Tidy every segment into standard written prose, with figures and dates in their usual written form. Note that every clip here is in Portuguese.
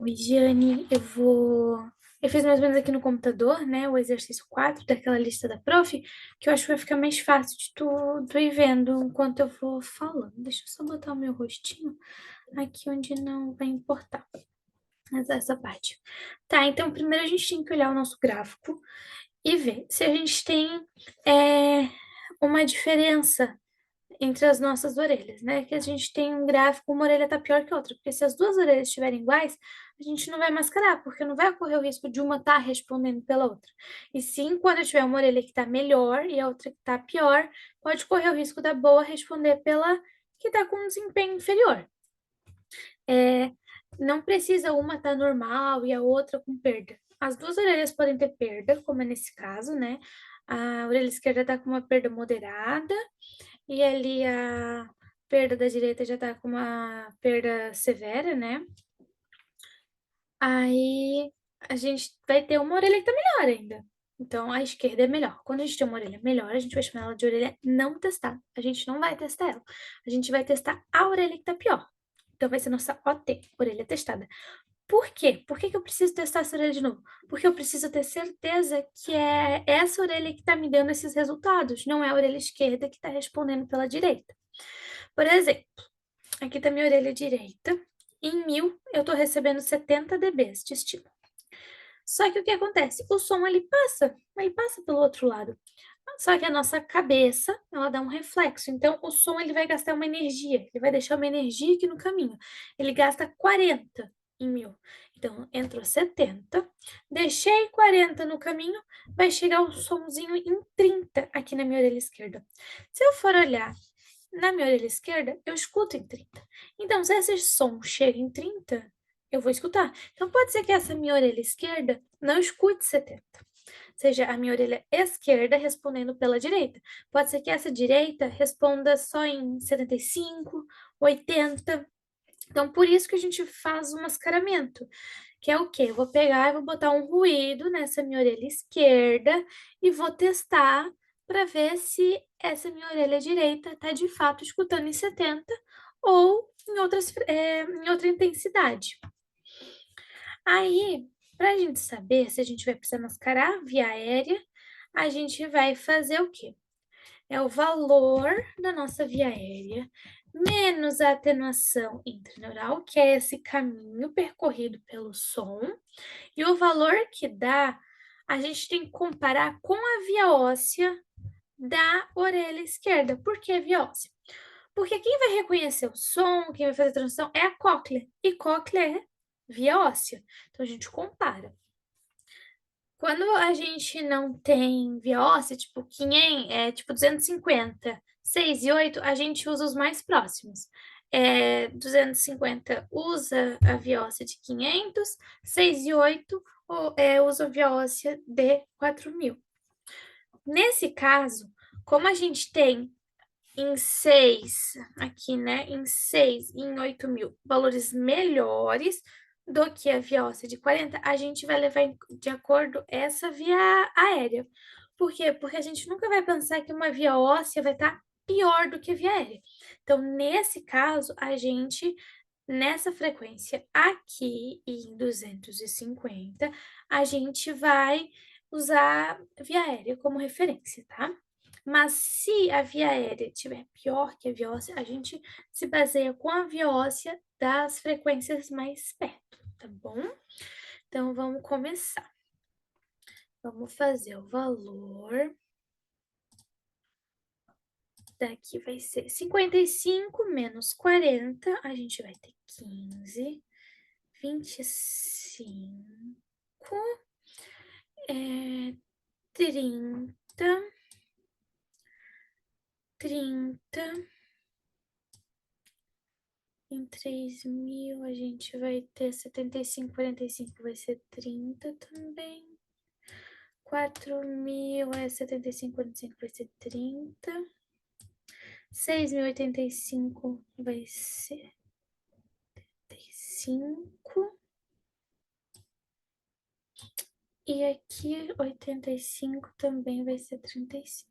Oi, Giane, Eu fiz mais ou menos aqui no computador, né, o exercício 4 daquela lista da prof, que eu acho que vai ficar mais fácil de tu ir vendo enquanto eu vou falando. Deixa eu só botar o meu rostinho aqui onde não vai importar essa parte. Tá, então primeiro a gente tem que olhar o nosso gráfico e ver se a gente tem é, uma diferença entre as nossas orelhas, né? Que a gente tem um gráfico, uma orelha tá pior que a outra, porque se as duas orelhas estiverem iguais, a gente não vai mascarar, porque não vai ocorrer o risco de uma estar respondendo pela outra. E sim, quando tiver uma orelha que tá melhor e a outra que tá pior, pode correr o risco da boa responder pela que tá com um desempenho inferior. É, não precisa uma estar normal e a outra com perda. As duas orelhas podem ter perda, como é nesse caso, né? A orelha esquerda tá com uma perda moderada e ali a perda da direita já tá com uma perda severa, né? Aí a gente vai ter uma orelha que tá melhor ainda. Então a esquerda é melhor. Quando a gente tem uma orelha melhor, a gente vai chamar ela de orelha não testada. A gente não vai testar ela. A gente vai testar a orelha que tá pior. Então vai ser nossa OT, orelha testada. Por quê? Por que que eu preciso testar essa orelha de novo? Porque eu preciso ter certeza que é essa orelha que está me dando esses resultados, não é a orelha esquerda que está respondendo pela direita. Por exemplo, aqui está minha orelha direita. Em 1000, eu estou recebendo 70 dBs de estímulo. Só que o que acontece? O som ele passa pelo outro lado. Só que a nossa cabeça, ela dá um reflexo. Então, o som ele vai gastar uma energia, ele vai deixar uma energia aqui no caminho. Ele gasta 40 em 1000. Então, entrou 70, deixei 40 no caminho, vai chegar o somzinho em 30 aqui na minha orelha esquerda. Se eu for olhar na minha orelha esquerda, eu escuto em 30. Então, se esse som chega em 30, eu vou escutar. Então, pode ser que essa minha orelha esquerda não escute 70. Seja a minha orelha esquerda respondendo pela direita. Pode ser que essa direita responda só em 75, 80. Então, por isso que a gente faz o mascaramento, que é o quê? Eu vou pegar e vou botar um ruído nessa minha orelha esquerda e vou testar para ver se essa minha orelha direita está de fato escutando em 70 ou em outra intensidade. Aí, para a gente saber se a gente vai precisar mascarar via aérea, a gente vai fazer o quê? É o valor da nossa via aérea menos a atenuação intraneural, que é esse caminho percorrido pelo som, e o valor que dá, a gente tem que comparar com a via óssea da orelha esquerda. Por que via óssea? Porque quem vai reconhecer o som, quem vai fazer a transição é a cóclea, e cóclea é via óssea. Então a gente compara. Quando a gente não tem via óssea, tipo 500, tipo 250, 6 e 8, a gente usa os mais próximos. 250 usa a via óssea de 500, 6 e 8 usa a via óssea de 4000. Nesse caso, como a gente tem em 6, aqui, né? Em 6 e em 8000, valores melhores do que a via óssea de 40, a gente vai levar de acordo essa via aérea. Por quê? Porque a gente nunca vai pensar que uma via óssea vai estar pior do que a via aérea. Então, nesse caso, a gente, nessa frequência aqui em 250, a gente vai usar via aérea como referência, tá? Mas se a via aérea estiver pior que a via óssea, a gente se baseia com a via óssea das frequências mais perto, tá bom? Então vamos começar. Vamos fazer o valor. Daqui vai ser 55 menos 40, a gente vai ter 15, 25, 30, 30. Em 3000 a gente vai ter 75, 45 vai ser 30 também. 4000 é 75, 45 vai ser 30. 6085 vai ser 35. E aqui 85 também vai ser 35.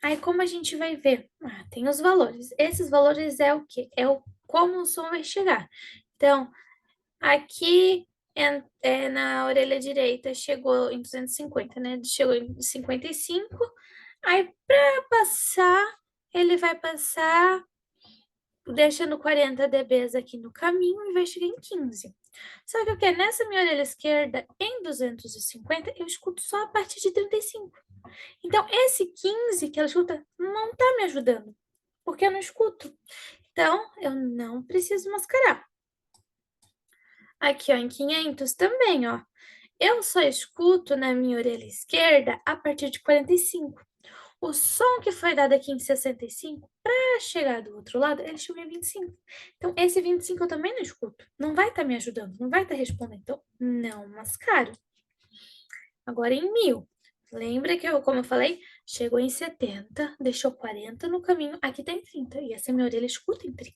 Aí como a gente vai ver? Tem os valores. Esses valores é o quê? É o como o som vai chegar. Então, aqui na orelha direita chegou em 250, né? Chegou em 55. Aí, para passar, ele vai passar deixando 40 dBs aqui no caminho e vai chegar em 15. Só que o que? Nessa minha orelha esquerda, em 250, eu escuto só a partir de 35. Então, esse 15 que ela escuta não tá me ajudando, porque eu não escuto. Então, eu não preciso mascarar. Aqui, ó, em 500 também, ó. Eu só escuto na minha orelha esquerda a partir de 45. O som que foi dado aqui em 65, para chegar do outro lado, ele chegou em 25. Então, esse 25 eu também não escuto. Não vai estar me ajudando, não vai estar respondendo. Então, não mascaro. Agora em 1000. Lembra que eu, como eu falei, chegou em 70, deixou 40 no caminho, aqui tem 30. E essa minha orelha escuta em 30.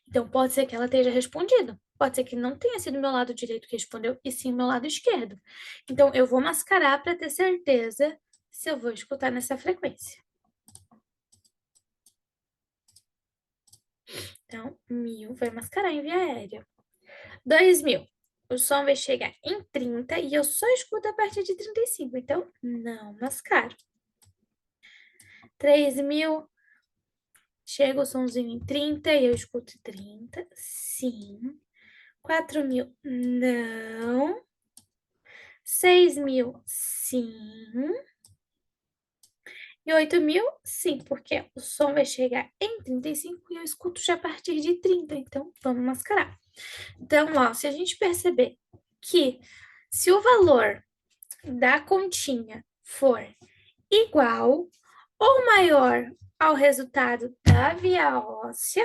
Então, pode ser que ela esteja respondido. Pode ser que não tenha sido meu lado direito que respondeu, e sim meu lado esquerdo. Então, eu vou mascarar para ter certeza se eu vou escutar nessa frequência. Então, 1000 vai mascarar em via aérea. 2000, o som vai chegar em 30 e eu só escuto a partir de 35. Então, não mascaro. 3000, chega o somzinho em 30 e eu escuto 30. Sim. 4000, não. 6000, sim. E 8000, sim, porque o som vai chegar em 35 e eu escuto já a partir de 30. Então, vamos mascarar. Então, ó, se a gente perceber que se o valor da continha for igual ou maior ao resultado da via óssea,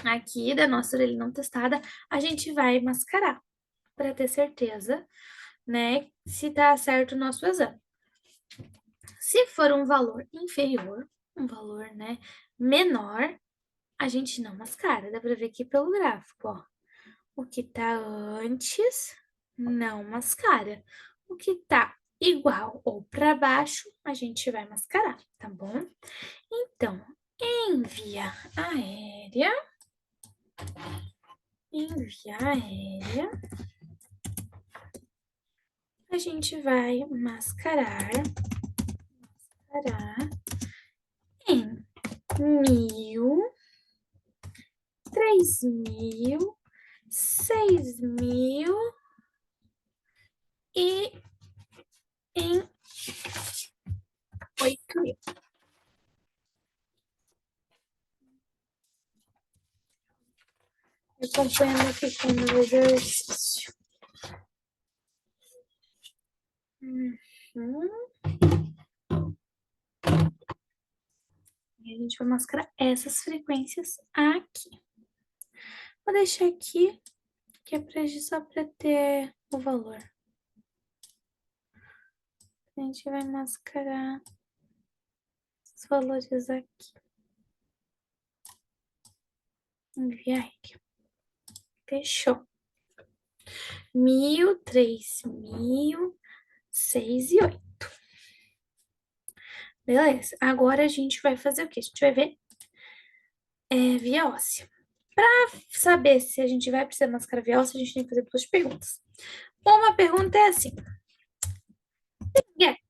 aqui da nossa orelha não testada, a gente vai mascarar para ter certeza, né, se tá certo o nosso exame. Se for um valor inferior, um valor, né, menor, a gente não mascara. Dá para ver aqui pelo gráfico, ó. O que tá antes não mascara. O que tá igual ou para baixo, a gente vai mascarar, tá bom? Então, em via aérea, a gente vai mascarar em 1000, 3000, 6000 e em 8000. Acompanhando aqui com o exercício. Uhum. E a gente vai mascarar essas frequências aqui. Vou deixar aqui, que é só para ter o valor. A gente vai mascarar os valores aqui. Enviar aqui. Fechou. 1000, 3000, 6 e 8. Beleza. Agora a gente vai fazer o quê? A gente vai ver via óssea. Para saber se a gente vai precisar mascarar via óssea, a gente tem que fazer duas perguntas. Uma pergunta é assim: gap.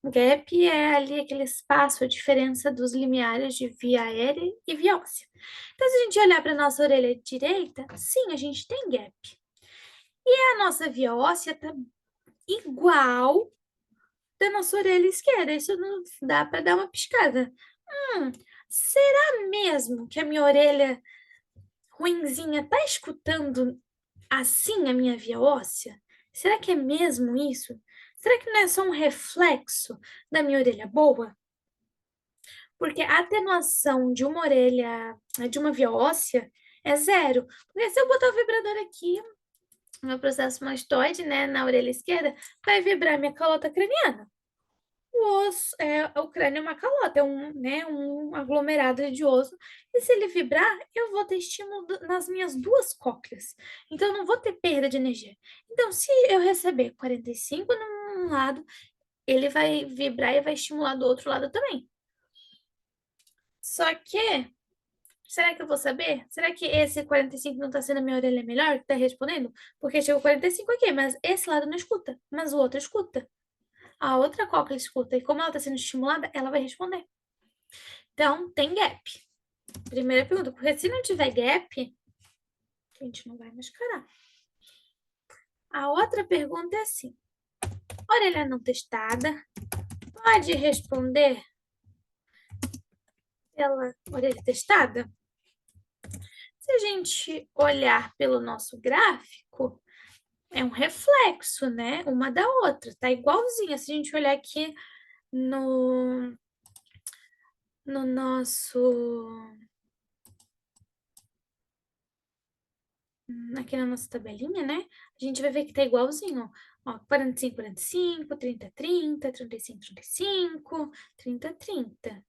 Gap é ali aquele espaço, a diferença dos limiares de via aérea e via óssea. Então, se a gente olhar para a nossa orelha direita, sim, a gente tem gap. E a nossa via óssea está igual da nossa orelha esquerda. Isso não dá para dar uma piscada. Será mesmo que a minha orelha ruinzinha tá escutando assim a minha via óssea? Será que é mesmo isso? Será que não é só um reflexo da minha orelha boa? Porque a atenuação de uma orelha, de uma via óssea, é zero. Porque se eu botar o vibrador aqui, no meu processo mastoide, né, na orelha esquerda, vai vibrar minha calota craniana. O osso, o crânio é uma calota, é um aglomerado de osso. E se ele vibrar, eu vou ter estímulo nas minhas duas cócleas. Então, eu não vou ter perda de energia. Então, se eu receber 45 num lado, ele vai vibrar e vai estimular do outro lado também. Só que, Será que eu vou saber? Será que esse 45 não tá sendo a minha orelha melhor que tá respondendo? Porque chegou 45 aqui, mas esse lado não escuta, mas o outro escuta. A outra cóclea escuta. E como ela tá sendo estimulada, ela vai responder. Então, tem gap. Primeira pergunta, porque se não tiver gap, a gente não vai mascarar. A outra pergunta é assim: orelha não testada pode responder pela orelha testada? Se a gente olhar pelo nosso gráfico, é um reflexo, né? Uma da outra, tá igualzinha. Se a gente olhar aqui no, no nosso. Aqui na nossa tabelinha, né? A gente vai ver que tá igualzinho, ó. 45, 45, 30, 30, 35, 35, 30, 30.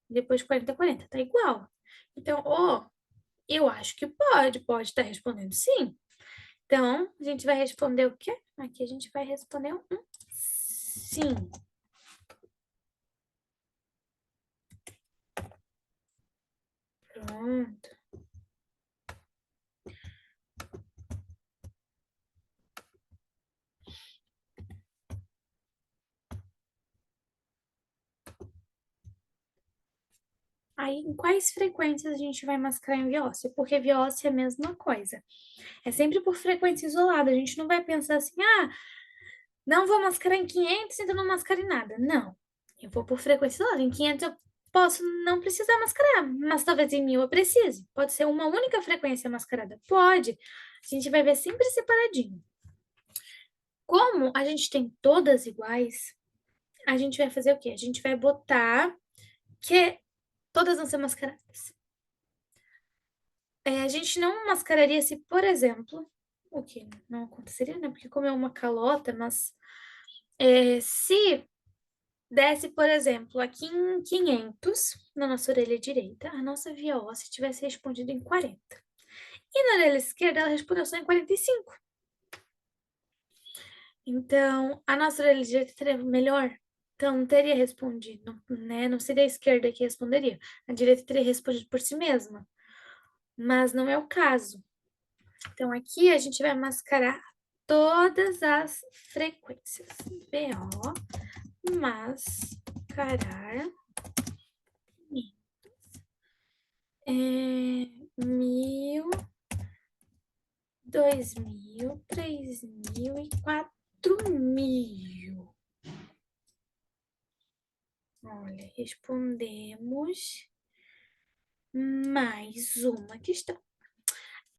Depois 40, 40, tá igual. Então, ó, eu acho que pode estar respondendo sim. Então, a gente vai responder o quê? Aqui a gente vai responder um sim. Pronto. Aí, em quais frequências a gente vai mascarar em Viócia? Porque Viócia é a mesma coisa. É sempre por frequência isolada. A gente não vai pensar assim, ah, não vou mascarar em 500, então não mascara em nada. Não. Eu vou por frequência isolada. Em 500 eu posso não precisar mascarar, mas talvez em 1000 eu precise. Pode ser uma única frequência mascarada? Pode. A gente vai ver sempre separadinho. Como a gente tem todas iguais, a gente vai fazer o quê? A gente vai botar que todas vão ser mascaradas. A gente não mascararia se, por exemplo, o que não aconteceria, né? Porque como é uma calota, mas se desse, por exemplo, aqui em 500, na nossa orelha direita, a nossa viola se tivesse respondido em 40. E na orelha esquerda, ela respondeu só em 45. Então, a nossa orelha direita seria melhor. Então, não teria respondido, né? Não seria a esquerda que responderia. A direita teria respondido por si mesma. Mas não é o caso. Então, aqui a gente vai mascarar todas as frequências. BO, mascarar, 1000, 2000, 3000 e 4000. Olha, respondemos mais uma questão.